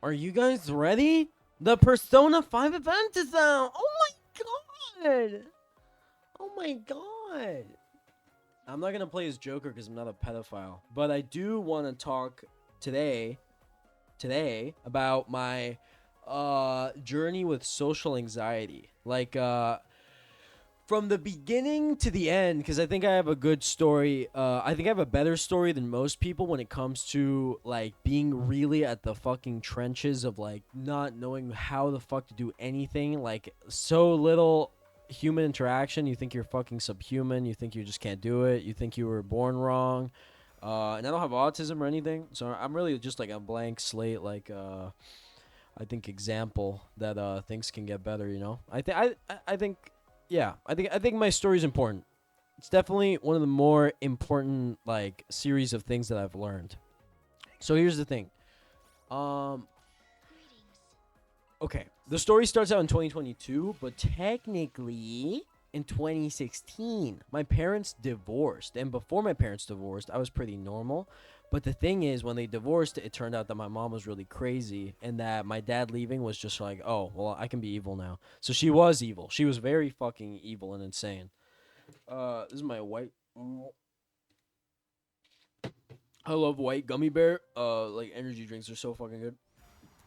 Are you guys ready? The Persona 5 event is out. Oh my god. Oh my god. I'm not going to play as Joker because I'm not a pedophile. But I do want to talk today about my journey with social anxiety. From the beginning to the end, because I think I have a good story. I think I have a better story than most people when it comes to like being really at the fucking trenches of like not knowing how the fuck to do anything. Like so little human interaction. You think you're fucking subhuman. You think you just can't do it. You think you were born wrong. And I don't have autism or anything, so I'm really just like a blank slate. I think example that things can get better. I think yeah, I think my story is important. It's definitely one of the more important like series of things that I've learned. So here's the thing. Um okay, the story starts out in 2022, but technically in 2016, my parents divorced. And before my parents divorced, I was pretty normal. But the thing is, when they divorced, it turned out that my mom was really crazy and that my dad leaving was just like, oh, well, I can be evil now. So she was evil. She was very fucking evil and insane. This is my white. I love white gummy bear. Like energy drinks are so fucking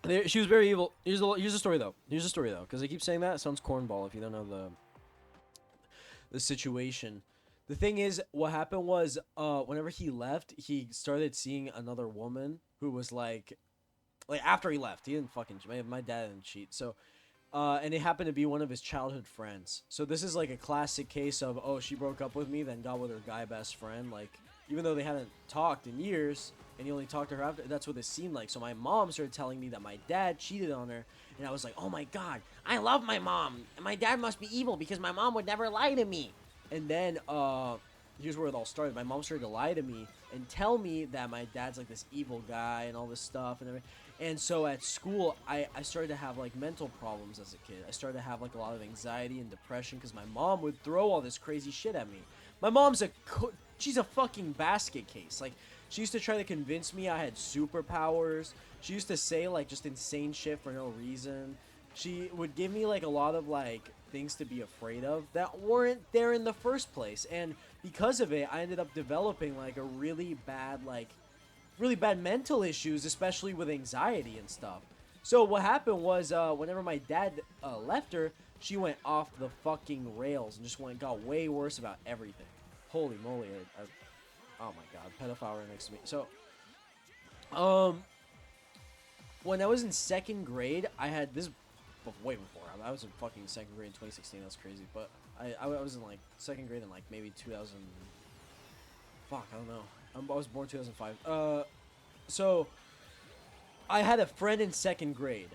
good. She was very evil. Here's the story though. Here's the story though, because I keep saying that it sounds cornball if you don't know the situation. The thing is, what happened was, whenever he left, he started seeing another woman who was like after he left, he didn't fucking. My dad didn't cheat, so. And it happened to be one of his childhood friends. So this is like a classic case of, oh, she broke up with me, then got with her guy best friend. Like, even though they hadn't talked in years, and he only talked to her after, that's what it seemed like. So my mom started telling me that my dad cheated on her, and I was like, oh my god, I love my mom, and my dad must be evil because my mom would never lie to me. And then, here's where it all started. My mom started to lie to me and tell me that my dad's like this evil guy and all this stuff and everything. And so at school, I started to have like mental problems as a kid. I started to have like a lot of anxiety and depression because my mom would throw all this crazy shit at me. My mom's she's a fucking basket case. Like, she used to try to convince me I had superpowers. She used to say like just insane shit for no reason. She would give me like a lot of like things to be afraid of that weren't there in the first place. And because of it, I ended up developing like a really bad mental issues, especially with anxiety and stuff. So what happened was, whenever my dad left her, she went off the fucking rails and just got way worse about everything. Holy moly! Oh my god, pedophile right next to me. So, um, when I was in second grade, I had this way before. I was in fucking second grade in 2016. That's crazy, but I was in like second grade in like maybe 2000. Fuck, I don't know. I was born 2005. So I had a friend in second grade,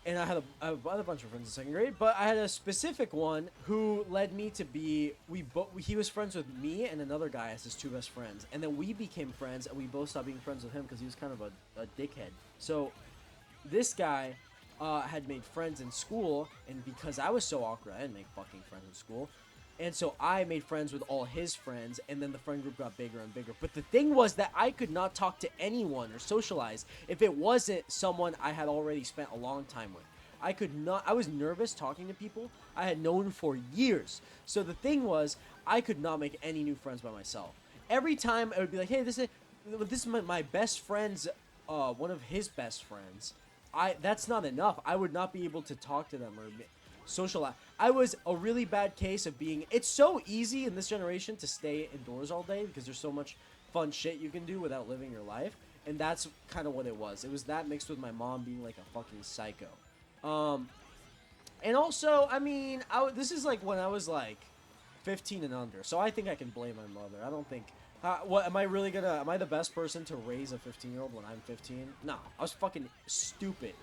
and I had a bunch of friends in second grade, but I had a specific one who led me to be. He was friends with me and another guy as his two best friends, and then we became friends, and we both stopped being friends with him because he was kind of a dickhead. So this guy had made friends in school, and because I was so awkward, I didn't make fucking friends in school. And so I made friends with all his friends, and then the friend group got bigger and bigger. But the thing was that I could not talk to anyone or socialize if it wasn't someone I had already spent a long time with. I could not, I was nervous talking to people I had known for years. So the thing was, I could not make any new friends by myself. Every time I would be like, hey, this is my best friend's, one of his best friends. That's not enough. I would not be able to talk to them or social. I was a really bad case of being. It's so easy in this generation to stay indoors all day because there's so much fun shit you can do without living your life, and that's kind of what it was. It was that mixed with my mom being like a fucking psycho. Um, and also, I mean, this is like when I was like 15 and under, so I think I can blame my mother. I don't think. What am I really gonna? Am I the best person to raise a 15-year-old when I'm 15? No, I was fucking stupid.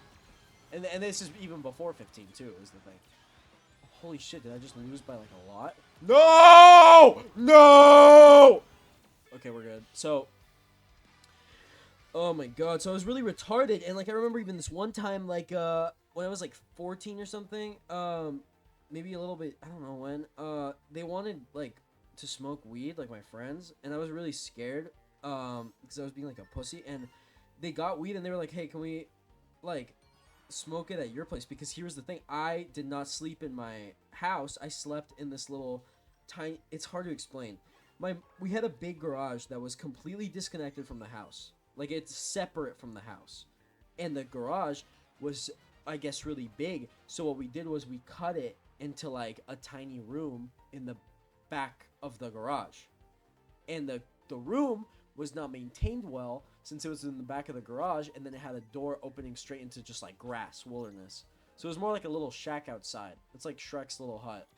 And this is even before 15 too. Is the thing. Holy shit! Did I just lose by like a lot? No! No! Okay, we're good. So, oh my god. So I was really retarded, and like I remember even this one time, like when I was like 14 or something, maybe a little bit. I don't know when. They wanted like to smoke weed, like my friends, and I was really scared, because I was being like a pussy, and they got weed, and they were like, "Hey, can we like smoke it at your place, because here's the thing: I did not sleep in my house. I slept in this little tiny. It's hard to explain. We had a big garage that was completely disconnected from the house. Like it's separate from the house, and the garage was, I guess, really big. So what we did was we cut it into like a tiny room in the back of the garage, and the room was not maintained well since it was in the back of the garage, and then it had a door opening straight into just like grass wilderness. So it was more like a little shack outside. It's like Shrek's little hut.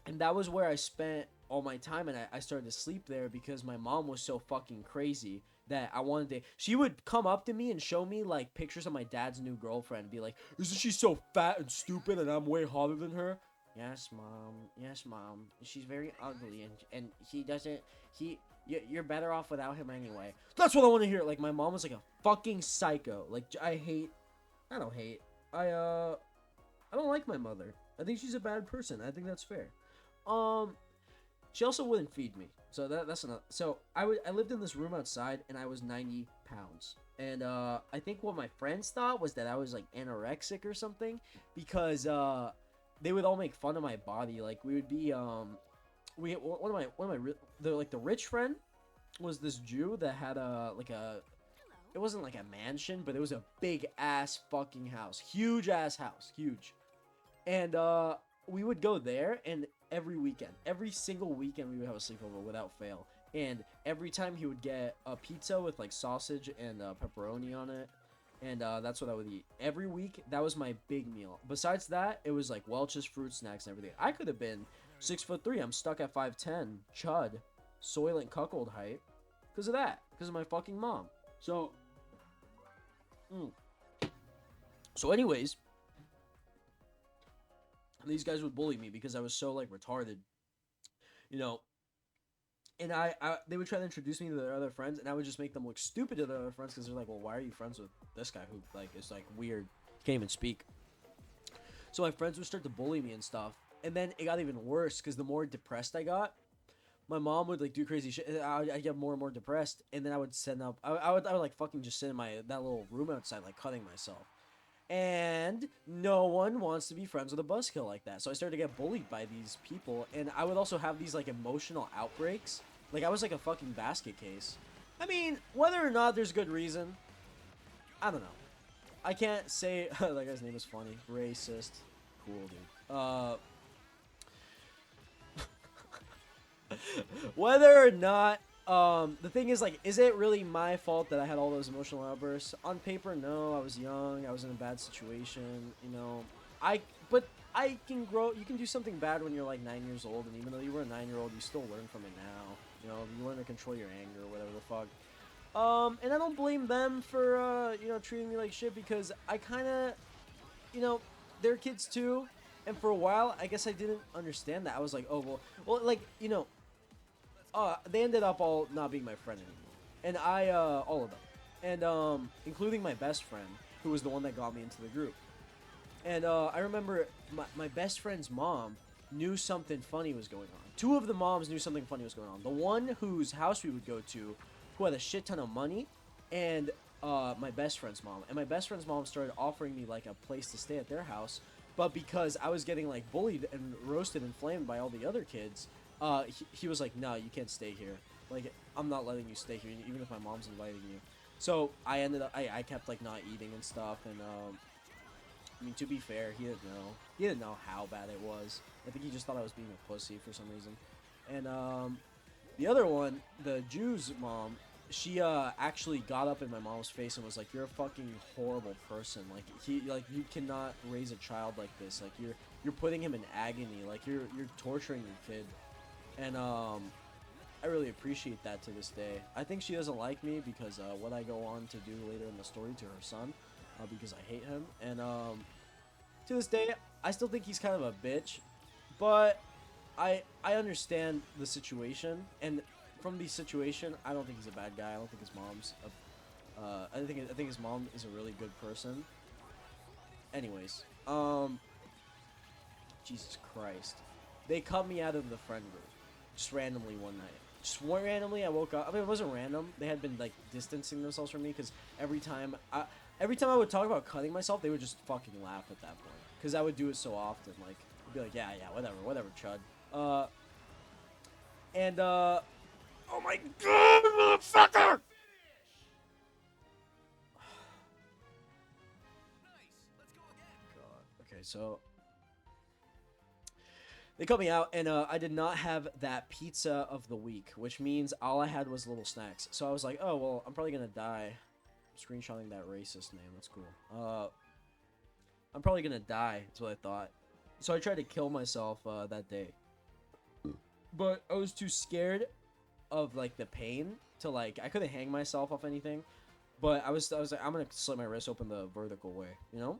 And that was where I spent all my time, and I started to sleep there because my mom was so fucking crazy that I wanted to. She would come up to me and show me like pictures of my dad's new girlfriend and be like, "Isn't she so fat and stupid, and I'm way hotter than her?" Yes, mom. Yes, mom. She's very ugly, and he doesn't. You're better off without him anyway. That's what I want to hear. Like my mom was like a fucking psycho. Like I don't hate. I don't like my mother. I think she's a bad person. I think that's fair. She also wouldn't feed me. So that's enough. So I lived in this room outside, and I was 90 pounds. And I think what my friends thought was that I was like anorexic or something, because they would all make fun of my body. Like we would be the rich friend was this Jew that had it wasn't like a mansion, but it was a big ass fucking house. Huge ass house. Huge. And we would go there, and every single weekend, we would have a sleepover without fail. And every time he would get a pizza with like sausage and pepperoni on it, and that's what I would eat every week. That was my big meal. Besides that, it was like Welch's fruit snacks and everything. I could have been 6'3". I'm stuck at 5'10". Chud, Soylent cuckold height, because of that, because of my fucking mom. So, anyways, these guys would bully me because I was so like retarded, you know. And they would try to introduce me to their other friends, and I would just make them look stupid to their other friends because they're like, well, why are you friends with this guy who like is like weird, can't even speak. So my friends would start to bully me and stuff, and then it got even worse because the more depressed I got, my mom would like do crazy shit. I'd get more and more depressed, and then I would send up. I would like fucking just sit in that little room outside, like cutting myself. And no one wants to be friends with a buzzkill like that. So I started to get bullied by these people, and I would also have these like emotional outbreaks. Like I was like a fucking basket case. I mean, whether or not there's good reason, I don't know. I can't say that guy's name is funny. Racist. Cool, dude. Whether or not the thing is, like, is it really my fault that I had all those emotional outbursts? On paper, no. I was young. I was in a bad situation. You know, but I can grow. You can do something bad when you're like 9 years old, and even though you were a 9-year-old, you still learn from it now. You know, you learn to control your anger or whatever the fuck. And I don't blame them for treating me like shit, because I kind of, they're kids too. And for a while, I guess I didn't understand that. I was like, oh well, like they ended up all not being my friend anymore, and all of them, and including my best friend, who was the one that got me into the group. And I remember my best friend's mom knew something funny was going on. Two of the moms knew something funny was going on. The one whose house we would go to, who had a shit ton of money, and my best friend's mom. And my best friend's mom started offering me like a place to stay at their house, but because I was getting like bullied and roasted and flamed by all the other kids, he was like, no, you can't stay here. Like, I'm not letting you stay here, even if my mom's inviting you. So I ended up, I kept like not eating and stuff, and I mean, to be fair, he didn't know how bad it was. I think he just thought I was being a pussy for some reason. And the other one, the Jew's mom, she actually got up in my mom's face and was like, "You're a fucking horrible person. Like you cannot raise a child like this. Like you're putting him in agony. Like you're torturing your kid." And I really appreciate that to this day. I think she doesn't like me because what I go on to do later in the story to her son, because I hate him. And to this day, I still think he's kind of a bitch, but I understand the situation, and from the situation, I don't think he's a bad guy. I don't think his mom's I think his mom is a really good person. Anyways, Jesus Christ. They cut me out of the friend group just randomly one night. just one randomly, I woke up. I mean, it wasn't random. They had been like distancing themselves from me because every time I would talk about cutting myself, they would just fucking laugh at that point because I would do it so often. Like, I'd be like, yeah, whatever, chud. Oh my god, motherfucker! God. Okay, so they cut me out, and I did not have that pizza of the week, which means all I had was little snacks. So I was like, oh, well, I'm probably gonna die. I'm screenshotting that racist name. That's cool. I'm probably gonna die. That's what I thought. So I tried to kill myself that day. But I was too scared of, like, the pain to, like, I couldn't hang myself off anything. But I was like, I'm gonna slit my wrist open the vertical way, you know?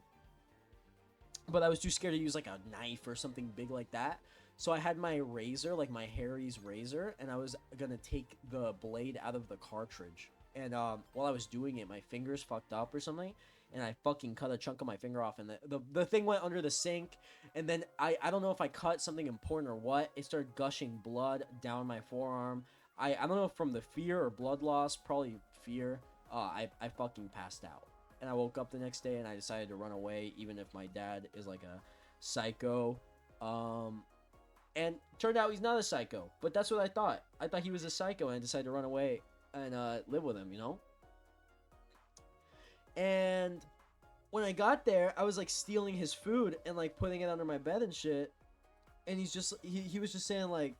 But I was too scared to use like a knife or something big like that. So I had my razor, like my Harry's razor, and I was gonna take the blade out of the cartridge. And while I was doing it, my fingers fucked up or something, and I fucking cut a chunk of my finger off, and the thing went under the sink. And then I don't know if I cut something important or what. It started gushing blood down my forearm. I don't know if from the fear or blood loss, probably fear. I fucking passed out. And I woke up the next day and I decided to run away, even if my dad is like a psycho. And turned out he's not a psycho, but that's what I thought. I thought he was a psycho, and I decided to run away and live with him, you know? And when I got there, I was like stealing his food and like putting it under my bed and shit. And he was just saying like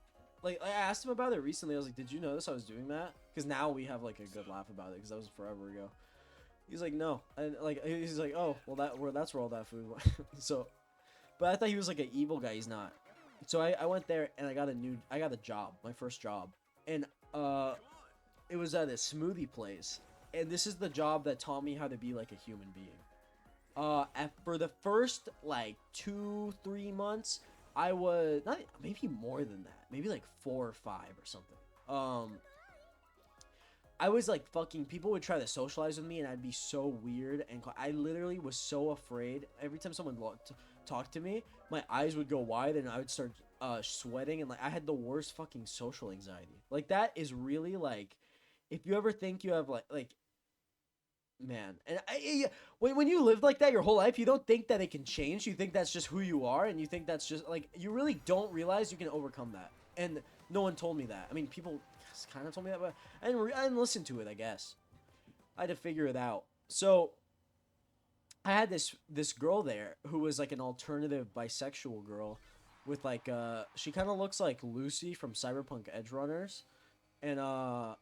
I asked him about it recently. I was like, did you notice I was doing that? Because now we have like a good laugh about it because that was forever ago. He's like, no, and like he's like, oh, well that's where all that food went. So, but I thought he was like an evil guy. He's not. So I went there and I got a job, my first job, and it was at a smoothie place, and this is the job that taught me how to be like a human being. For the first like 2-3 months, I was not maybe more than that, maybe like 4 or 5 or something. I was like fucking, people would try to socialize with me and I'd be so weird, and I literally was so afraid. Every time someone talked to me, my eyes would go wide and I would start sweating, and like I had the worst fucking social anxiety. Like that is really like, if you ever think you have like man, and when you live like that your whole life, you don't think that it can change. You think that's just who you are, and you think that's just like, you really don't realize you can overcome that. And no one told me that. I mean, people kind of told me that, but I didn't listen to it, I guess. I had to figure it out. So I had this girl there who was like an alternative bisexual girl with like she kind of looks like Lucy from Cyberpunk Edge Runners, and I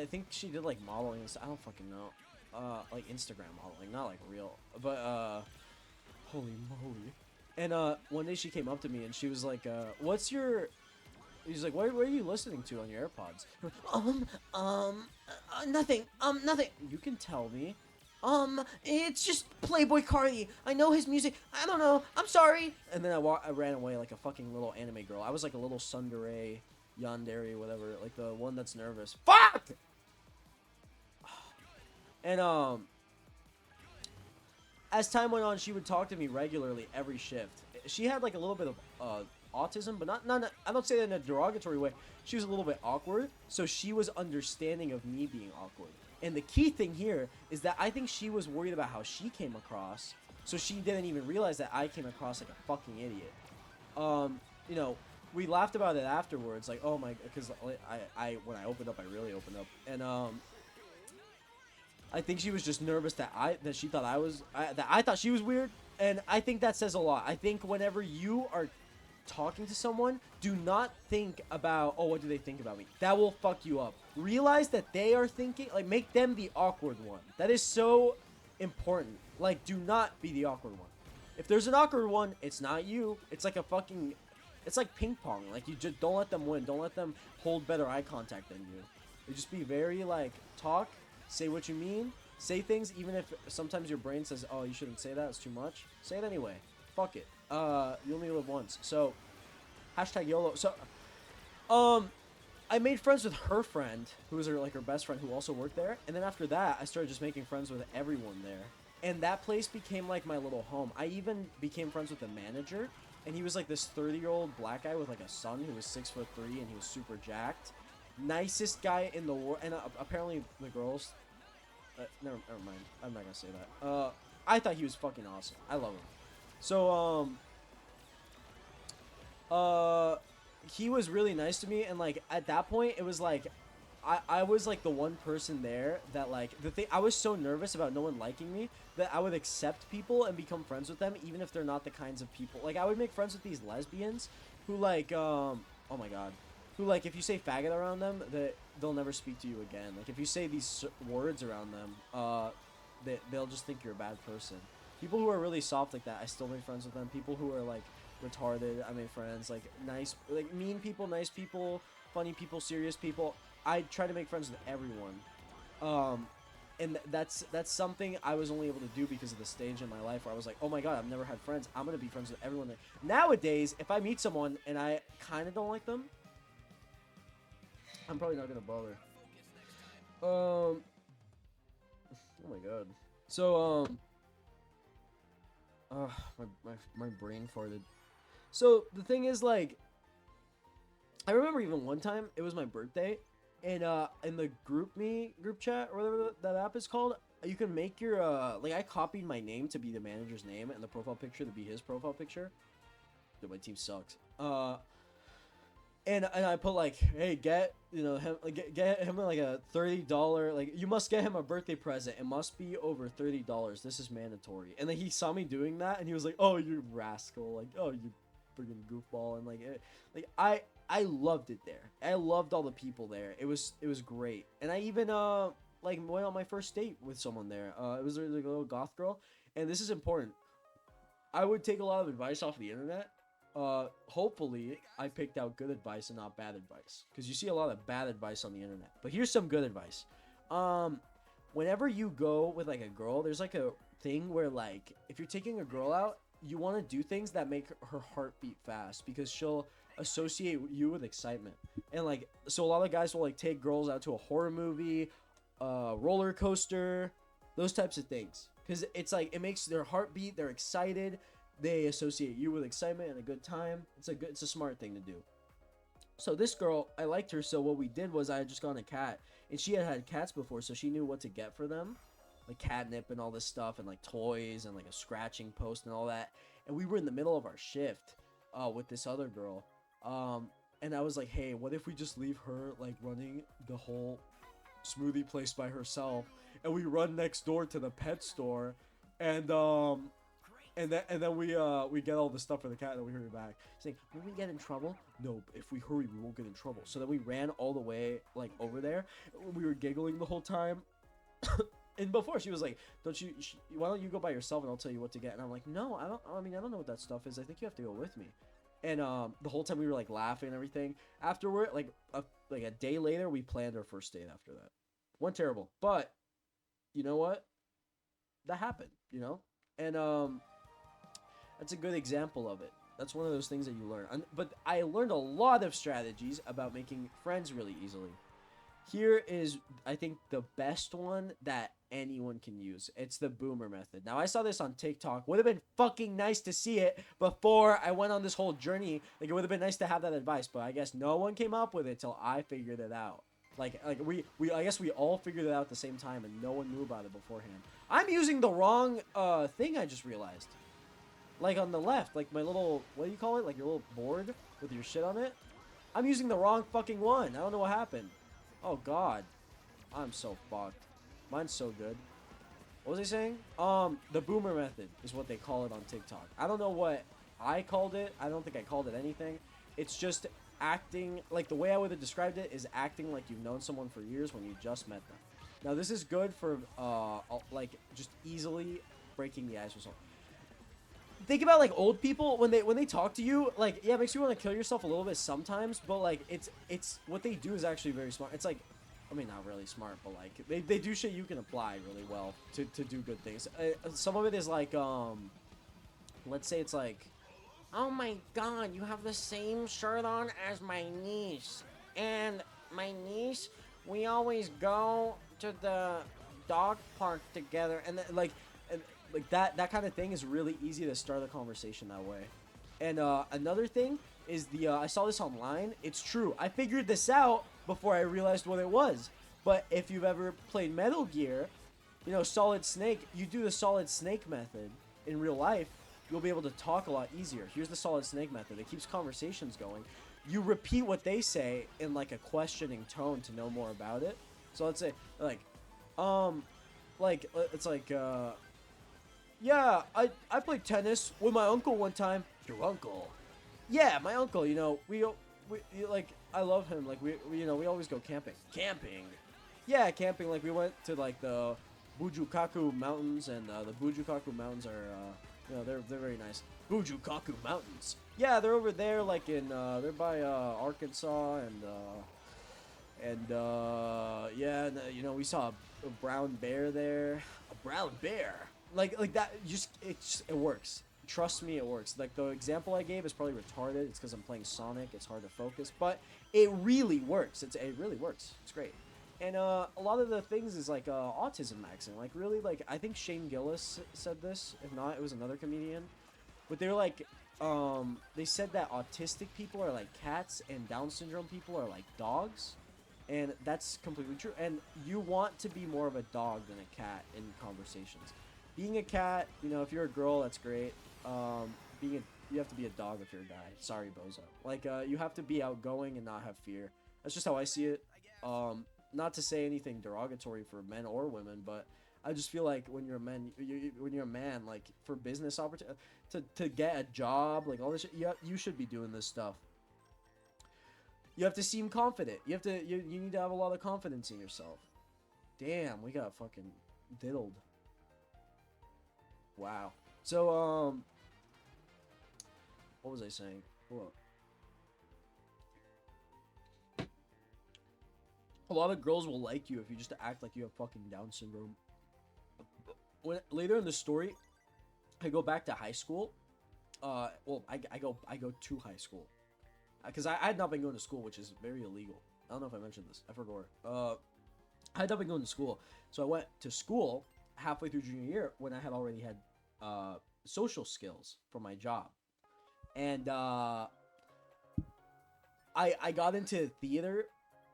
think she did like modeling and stuff. I don't fucking know. Like Instagram modeling, not like real, but holy moly. And one day she came up to me and she was like, what's your, he's like, what are you listening to on your AirPods? Nothing. Nothing. You can tell me. It's just Playboy Cardi. I know his music. I don't know. I'm sorry. And then I ran away like a fucking little anime girl. I was like a little tsundere, yandere, whatever. Like the one that's nervous. Fuck! And, as time went on, she would talk to me regularly every shift. She had like a little bit of, autism, but not I don't say that in a derogatory way. She was a little bit awkward, so she was understanding of me being awkward. And the key thing here is that I think she was worried about how she came across, so she didn't even realize that I came across like a fucking idiot. You know, we laughed about it afterwards, like, oh my, because I when I opened up, I really opened up, and I think she was just nervous that she thought I thought she was weird, and I think that says a lot. I think whenever you are talking to someone, do not think about, oh, what do they think about me? That will fuck you up. Realize that they are thinking, like, make them the awkward one. That is so important. Like, do not be the awkward one. If there's an awkward one, it's not you. It's like a fucking, it's like ping pong. Like, you just don't let them win. Don't let them hold better eye contact than you. You just be very, like, talk, say what you mean, say things even if sometimes your brain says, oh, you shouldn't say that, it's too much. Say it anyway. Fuck it. You only live once. So, hashtag YOLO. So, I made friends with her friend, who was her best friend, who also worked there. And then after that, I started just making friends with everyone there. And that place became like my little home. I even became friends with the manager. And he was like this 30-year-old black guy with like a son who was 6'3" and he was super jacked. nicest guy in the world, and apparently the girls. Never mind. I'm not gonna say that. I thought he was fucking awesome. I love him. So he was really nice to me, and like at that point, it was like I was like the one person there that like the thing I was so nervous about no one liking me that I would accept people and become friends with them even if they're not the kinds of people. Like I would make friends with these lesbians who like oh my god, who like if you say faggot around them that they'll never speak to you again. Like if you say these words around them, they'll just think you're a bad person. People who are really soft like that, I still make friends with them. People who are like retarded, I made friends. Like nice, like mean people, nice people, funny people, serious people. I try to make friends with everyone. And that's something I was only able to do because of the stage in my life where I was like, oh my god, I've never had friends. I'm gonna be friends with everyone there. Nowadays, if I meet someone and I kind of don't like them, I'm probably not gonna bother. Oh my god. So my brain farted. So the thing is, like, I remember even one time it was my birthday, and in the group chat or whatever that app is called, you can make your like I copied my name to be the manager's name and the profile picture to be his profile picture. Dude, my team sucks. And I put like, hey, get him like get him like a $30, like you must get him a birthday present. It must be over $30. This is mandatory. And then he saw me doing that and he was like, oh, you rascal, like, oh, you freaking goofball. And like I loved it there. I loved all the people there. It was great. And I even like went on my first date with someone there. It was like a little goth girl. And this is important. I would take a lot of advice off the internet. Hopefully I picked out good advice and not bad advice, because you see a lot of bad advice on the internet, but here's some good advice. Whenever you go with like a girl, there's like a thing where like if you're taking a girl out, you want to do things that make her heart beat fast, because she'll associate you with excitement. And like, so a lot of guys will like take girls out to a horror movie, roller coaster, those types of things, because it's like it makes their heart beat, they're excited. They associate you with excitement and a good time. It's a smart thing to do. So this girl, I liked her. So what we did was I had just gotten a cat, and she had cats before, so she knew what to get for them, like catnip and all this stuff, and like toys and like a scratching post and all that. And we were in the middle of our shift, with this other girl, and I was like, hey, what if we just leave her like running the whole smoothie place by herself, and we run next door to the pet store, and then we get all the stuff for the cat, and then we hurry back. Saying, will we get in trouble? No, if we hurry, we won't get in trouble. So then we ran all the way like over there. We were giggling the whole time. And before she was like, why don't you go by yourself and I'll tell you what to get? And I'm like, no, I don't know what that stuff is. I think you have to go with me. And the whole time we were like laughing and everything. Afterward, like a day later, we planned our first date after that. Went terrible, but you know what? That happened, and that's a good example of it. That's one of those things that you learn. But I learned a lot of strategies about making friends really easily. Here is, I think, the best one that anyone can use. It's the boomer method. Now, I saw this on TikTok. Would have been fucking nice to see it before I went on this whole journey. Like, it would have been nice to have that advice, but I guess no one came up with it till I figured it out. Like I guess we all figured it out at the same time, and no one knew about it beforehand. I'm using the wrong thing, I just realized. Like on the left, like my little, what do you call it? Like your little board with your shit on it. I'm using the wrong fucking one. I don't know what happened. Oh god. I'm so fucked. Mine's so good. What was I saying? The boomer method is what they call it on TikTok. I don't know what I called it. I don't think I called it anything. It's just acting, like the way I would have described it is acting like you've known someone for years when you just met them. Now this is good for, like just easily breaking the ice with someone. Think about like old people when they talk to you, like, yeah, it makes you want to kill yourself a little bit sometimes, but like it's what they do is actually very smart. It's like, I mean, not really smart, but like they do shit you can apply really well to do good things. Some of it is like, let's say it's like, oh my god, you have the same shirt on as my niece, and my niece, we always go to the dog park together, and then, like that kind of thing is really easy to start a conversation that way. And another thing is I saw this online. It's true. I figured this out before I realized what it was. But if you've ever played Metal Gear, you know, Solid Snake, you do the Solid Snake method in real life, you'll be able to talk a lot easier. Here's the Solid Snake method. It keeps conversations going. You repeat what they say in like a questioning tone to know more about it. So let's say um it's like yeah, I played tennis with my uncle one time. Your uncle? Yeah, my uncle. You know, we like I love him. Like we you know we always go camping. Camping? Yeah, camping. Like we went to like the Bujukaku Mountains, and the Bujukaku Mountains are you know they're very nice. Bujukaku Mountains. Yeah, they're over there, like in they're by Arkansas, and yeah, and, you know we saw a brown bear there. A brown bear? Like that? It works. Trust me, it works. Like the example I gave is probably retarded. It's because I'm playing Sonic. It's hard to focus, but it really works. It really works. It's great. And a lot of the things is like autism maxing. Like really, like I think Shane Gillis said this. If not, it was another comedian. But they're like, they said that autistic people are like cats and Down syndrome people are like dogs. And that's completely true. And you want to be more of a dog than a cat in conversations. Being a cat, you know, if you're a girl, that's great. You have to be a dog if you're a guy. Sorry, bozo. Like, you have to be outgoing and not have fear. That's just how I see it. Not to say anything derogatory for men or women, but I just feel like when you're a man, when you're a man, like for business opportunity, to get a job, like all this shit, you should be doing this stuff. You have to seem confident. You need to have a lot of confidence in yourself. Damn, we got fucking diddled. Wow. So what was I saying? Hold on. A lot of girls will like you if you just act like you have fucking Down syndrome. When later in the story, I go back to high school. Well, I go to high school, because I had not been going to school, which is very illegal. I don't know if I mentioned this. I forgot. I had not been going to school, so I went to school halfway through junior year when I had already had social skills for my job, and I got into theater.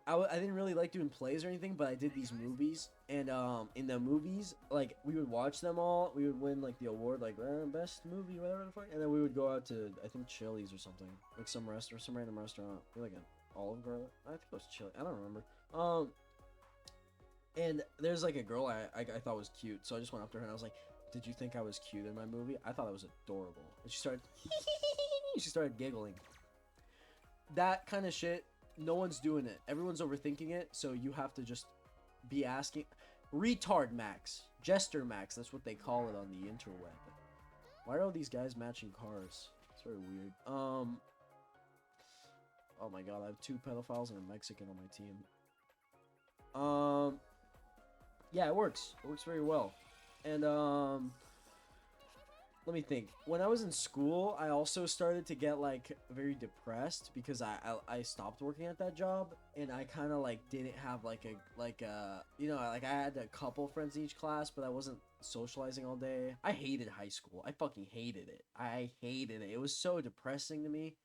I didn't really like doing plays or anything, but I did these movies, and in the movies, like we would watch them all, we would win like the award, like best movie, whatever the fuck, and then we would go out to I think Chili's or something, like some restaurant, some random restaurant, like an Olive Garden. I think it was Chili. I don't remember. And there's like a girl I thought was cute, so I just went up to her and I was like, "Did you think I was cute in my movie? I thought it was adorable." And she started giggling. That kind of shit. No one's doing it. Everyone's overthinking it, so you have to just be asking. Retard Max. Jester Max, that's what they call it on the interweb. Why are all these guys matching cars? It's very weird. Oh my god, I have 2 pedophiles and a Mexican on my team. Yeah, it works. It works very well. And, let me think. When I was in school, I also started to get like very depressed because I stopped working at that job, and I kind of like didn't have like a you know, like I had a couple friends in each class, but I wasn't socializing all day. I hated high school. I fucking hated it. I hated it. It was so depressing to me.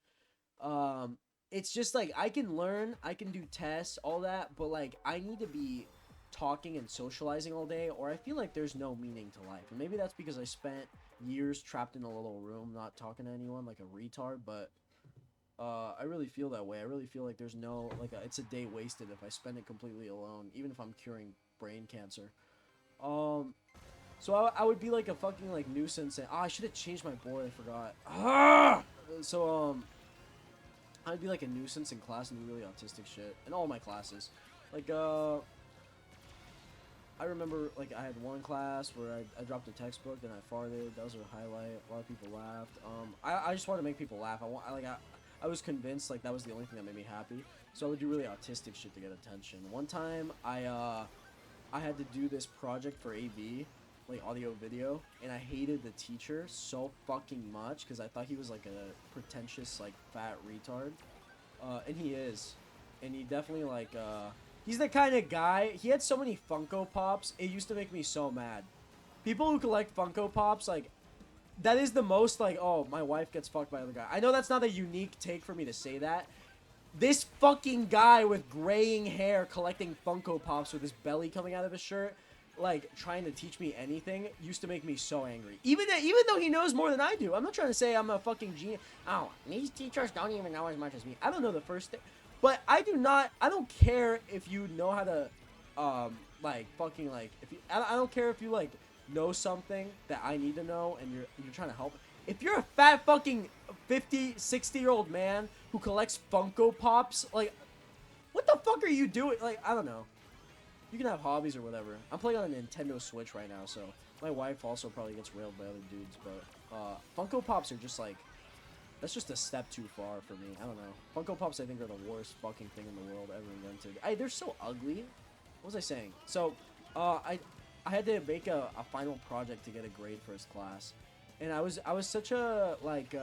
It's just like I can learn, I can do tests, all that, but like I need to be talking and socializing all day, or I feel like there's no meaning to life. And maybe that's because I spent years trapped in a little room not talking to anyone like a retard, but I really feel that way. I really feel like there's no it's a day wasted if I spend it completely alone, even if I'm curing brain cancer. So I would be like a fucking like nuisance, and I should have changed my board. I forgot. So I'd be like a nuisance in class and do really autistic shit in all my classes. Like I remember, like, I had one class where I dropped a textbook, then I farted. That was a highlight. A lot of people laughed. I just wanted to make people laugh. I was convinced, like, that was the only thing that made me happy. So I would do really autistic shit to get attention. One time, I had to do this project for AV, like, audio video, and I hated the teacher so fucking much because I thought he was, like, a pretentious, like, fat retard. And he is. And he definitely, like, he's the kind of guy, he had so many Funko Pops, it used to make me so mad. People who collect Funko Pops, like, that is the most, like, oh, my wife gets fucked by other guy. I know that's not a unique take for me to say that, This fucking guy with graying hair collecting Funko Pops with his belly coming out of his shirt, like trying to teach me anything, used to make me so angry. Even though he knows more than I do. I'm not trying to say I'm a fucking genius. Oh, these teachers don't even know as much as me. I don't know the first thing, but I do not. I don't care if you know how to, like fucking like if you. I don't care if you like know something that I need to know and you're trying to help. If you're a fat fucking 50, 60-year-old man who collects Funko Pops, like, what the fuck are you doing? Like, I don't know. You can have hobbies or whatever. I'm playing on a Nintendo Switch right now, so my wife also probably gets railed by other dudes, but Funko Pops are just like, that's just a step too far for me. I don't know. Funko Pops, I think, are the worst fucking thing in the world ever invented. They're so ugly. What was I saying? So, I had to make a final project to get a grade for his class. And I was such a, like,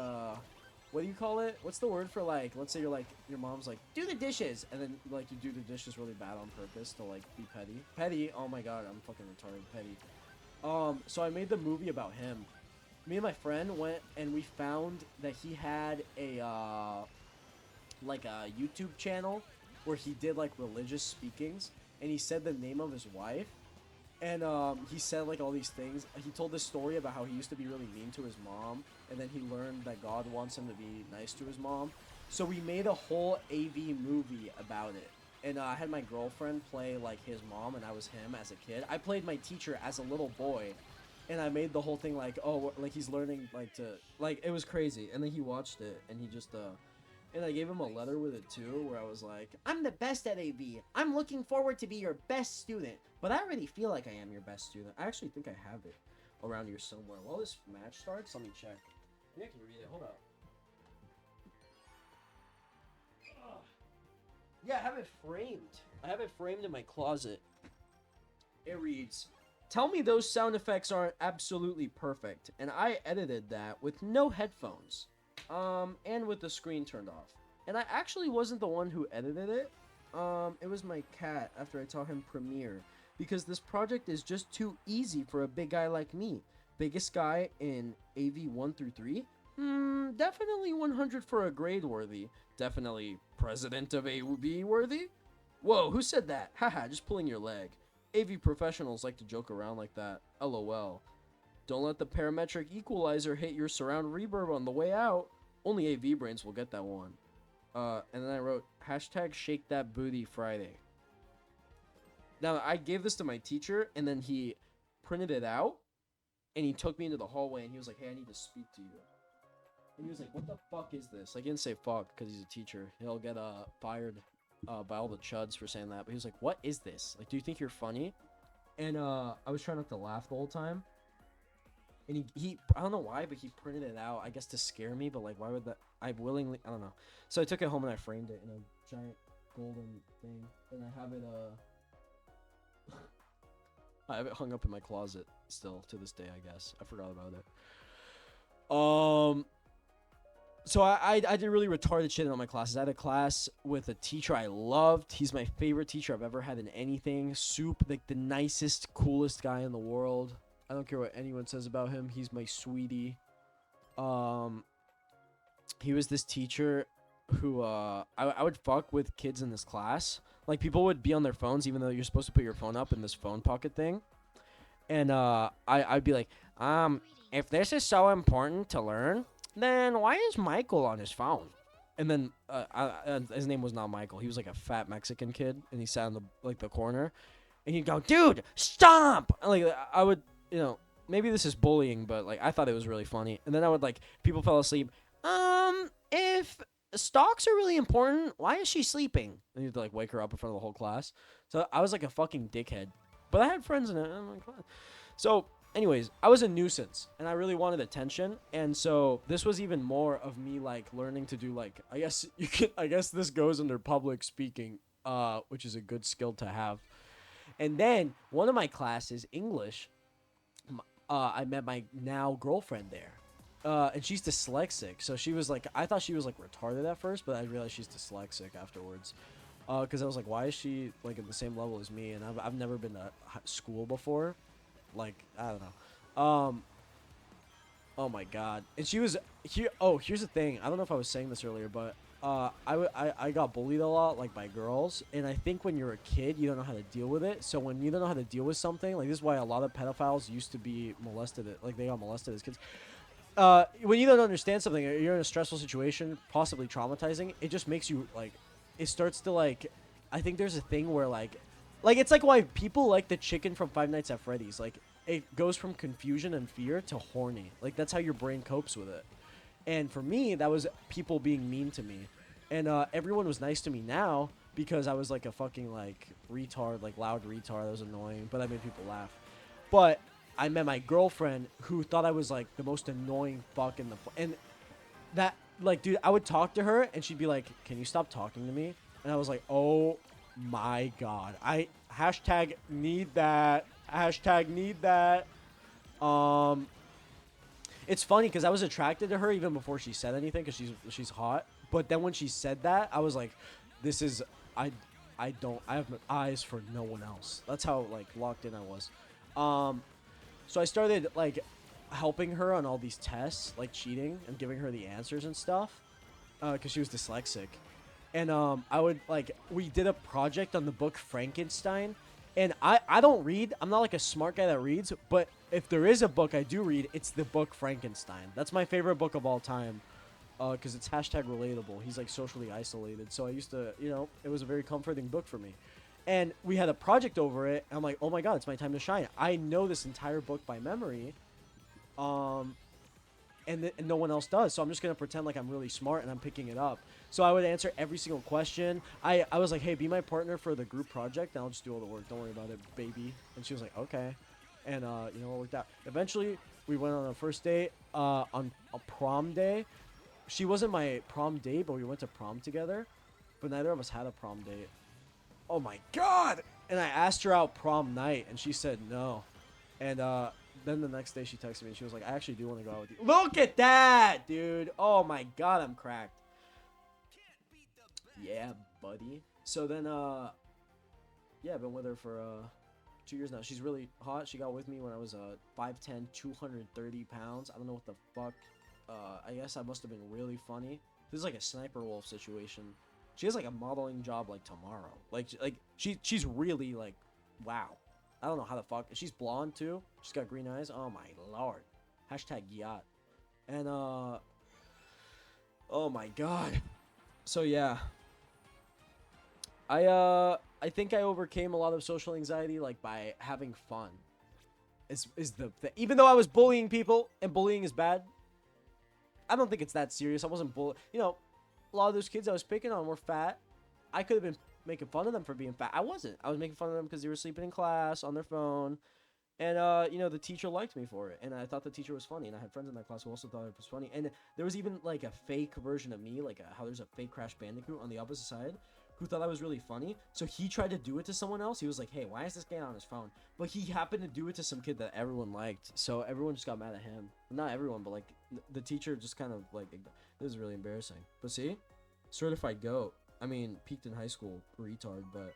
what do you call it? What's the word for, like, let's say you're, like, your mom's, like, do the dishes. And then, like, you do the dishes really bad on purpose to, like, be petty. Petty? Oh, my God. I'm fucking retarded. Petty. So I made the movie about him. Me and my friend went and we found that he had a, like, a YouTube channel where he did, like, religious speakings. And he said the name of his wife. And he said like all these things. He told this story about how he used to be really mean to his mom, and then he learned that God wants him to be nice to his mom. So we made a whole AV movie about it. And I had my girlfriend play like his mom, and I was him as a kid. I played my teacher as a little boy, and I made the whole thing like, oh, like he's learning like to like it was crazy. And then he watched it, and he just and I gave him a letter with it too, where I was like, I'm the best at AV. I'm looking forward to be your best student. But I already feel like I am your best student. I actually think I have it around here somewhere. While this match starts, let me check. Maybe I can read it. Hold up. Yeah, I have it framed. I have it framed in my closet. It reads, tell me those sound effects aren't absolutely perfect. And I edited that with no headphones. And with the screen turned off. And I actually wasn't the one who edited it. It was my cat after I taught him Premiere. Because this project is just too easy for a big guy like me. Biggest guy in AV 1 through 3? Definitely 100 for a grade worthy. Definitely president of AV worthy? Whoa, who said that? Haha, just pulling your leg. AV professionals like to joke around like that. LOL. Don't let the parametric equalizer hit your surround reverb on the way out. Only AV brains will get that one. And then I wrote, hashtag shake that booty Friday. Now, I gave this to my teacher, and then he printed it out, and he took me into the hallway, and he was like, hey, I need to speak to you. And he was like, what the fuck is this? I didn't say fuck, because he's a teacher. He'll get fired by all the chuds for saying that. But he was like, what is this? Like, do you think you're funny? And I was trying not to laugh the whole time. And he I don't know why, but he printed it out, I guess to scare me, but like, why would that, I don't know. So I took it home and I framed it in a giant golden thing, and I have it, I have it hung up in my closet still to this day, I guess. I forgot about it. So I did really retarded shit in all my classes. I had a class with a teacher I loved. He's my favorite teacher I've ever had in anything. Like the nicest, coolest guy in the world. I don't care what anyone says about him. He's my sweetie. He was this teacher who I would fuck with kids in this class. Like, people would be on their phones even though you're supposed to put your phone up in this phone pocket thing. And I'd be like, if this is so important to learn, then why is Michael on his phone? And then his name was not Michael. He was like a fat Mexican kid, and he sat in the corner, and he'd go, dude, stop! And, like, I would, maybe this is bullying, but like I thought it was really funny. And then I would, like, people fell asleep. If stocks are really important, why is she sleeping? And you'd like wake her up in front of the whole class. So I was like a fucking dickhead, but I had friends in it. I'm like, so anyways, I was a nuisance, and I really wanted attention, and so this was even more of me, like, learning to do, like, I guess this goes under public speaking, which is a good skill to have. And then one of my classes, English, I met my now girlfriend there, and she's dyslexic, so she was like, I thought she was like retarded at first, but I realized she's dyslexic afterwards. Because I was like, why is she like at the same level as me? And I've never been to school before. Like, I don't know. Oh my god. And she was here. Oh, here's the thing. I don't know if I was saying this earlier, but I got bullied a lot, like, by girls, and I think when you're a kid, you don't know how to deal with it. So when you don't know how to deal with something, like, this is why a lot of pedophiles used to be molested, like, they got molested as kids. When you don't understand something, or you're in a stressful situation, possibly traumatizing, it just makes you, like, it starts to, like, I think there's a thing where, like, it's like why people like the chicken from Five Nights at Freddy's. Like, it goes from confusion and fear to horny. Like, that's how your brain copes with it. And for me, that was people being mean to me. And everyone was nice to me now because I was like a fucking like retard, like loud retard. That was annoying, but I made people laugh. But I met my girlfriend who thought I was like the most annoying fuck in the and that like dude, I would talk to her and she'd be like, "Can you stop talking to me?" And I was like, "Oh my god, I hashtag need that, hashtag need that." Um, it's funny because I was attracted to her even before she said anything because she's hot. But then when she said that, I was like, "This is I, I have eyes for no one else." That's how like locked in I was. So I started like helping her on all these tests, like cheating and giving her the answers and stuff, because she was dyslexic. And I would like we did a project on the book Frankenstein, and I don't read. I'm not like a smart guy that reads, but if there is a book I do read, it's the book Frankenstein. That's my favorite book of all time, because it's hashtag relatable. He's like socially isolated, so I used to, it was a very comforting book for me. And we had a project over it. And I'm like, oh my god, it's my time to shine. I know this entire book by memory, and no one else does. So I'm just gonna pretend like I'm really smart and I'm picking it up. So I would answer every single question. I was like, hey, be my partner for the group project, and I'll just do all the work. Don't worry about it, baby. And she was like, okay. And it worked out. Eventually, we went on a first date on a prom day. She wasn't my prom date, but we went to prom together. But neither of us had a prom date. Oh my god! And I asked her out prom night, and she said no. And then the next day she texted me, and she was like, I actually do want to go out with you. Look at that, dude! Oh my god, I'm cracked. Yeah, buddy. So then, yeah, I've been with her for 2 years now. She's really hot. She got with me when I was 5'10", 230 pounds. I don't know what the fuck. I guess I must have been really funny. This is like a sniper wolf situation. She has like a modeling job like tomorrow. Like she's really like, wow. I don't know how the fuck. She's blonde too. She's got green eyes. Oh my lord. Hashtag yacht. And oh my god. So yeah. I think I overcame a lot of social anxiety like by having fun. Is the thing. Even though I was bullying people, and bullying is bad, I don't think it's that serious. I wasn't a lot of those kids I was picking on were fat. I could have been making fun of them for being fat. I wasn't. I was making fun of them because they were sleeping in class on their phone. And, the teacher liked me for it. And I thought the teacher was funny. And I had friends in that class who also thought it was funny. And there was even, like, a fake version of me, like how there's a fake Crash Bandicoot on the opposite side, who thought I was really funny. So he tried to do it to someone else. He was like, hey, why is this guy on his phone? But he happened to do it to some kid that everyone liked. So everyone just got mad at him. Not everyone, but, like, the teacher just kind of, like, it was really embarrassing. But see? Certified goat. I mean, peaked in high school, retard, but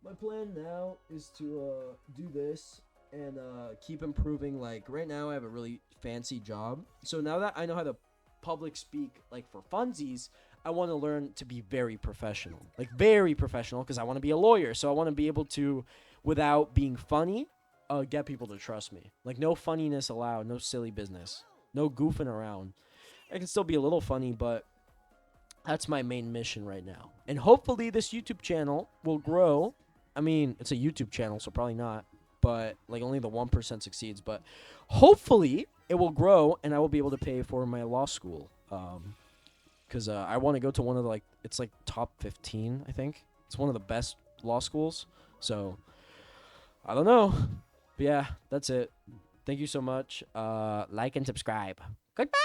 my plan now is to do this and keep improving. Like right now I have a really fancy job, so now that I know how to public speak like for funsies, I want to learn to be very professional, because I want to be a lawyer. So I want to be able to, without being funny, get people to trust me. Like no funniness allowed, no silly business, no goofing around. I can still be a little funny, but that's my main mission right now. And hopefully this YouTube channel will grow. I mean, it's a YouTube channel, so probably not. But, like, only the 1% succeeds. But hopefully it will grow, and I will be able to pay for my law school. Because I want to go to one of the, like, it's, like, top 15, I think. It's one of the best law schools. So, I don't know. But, yeah, that's it. Thank you so much. Like and subscribe. Goodbye.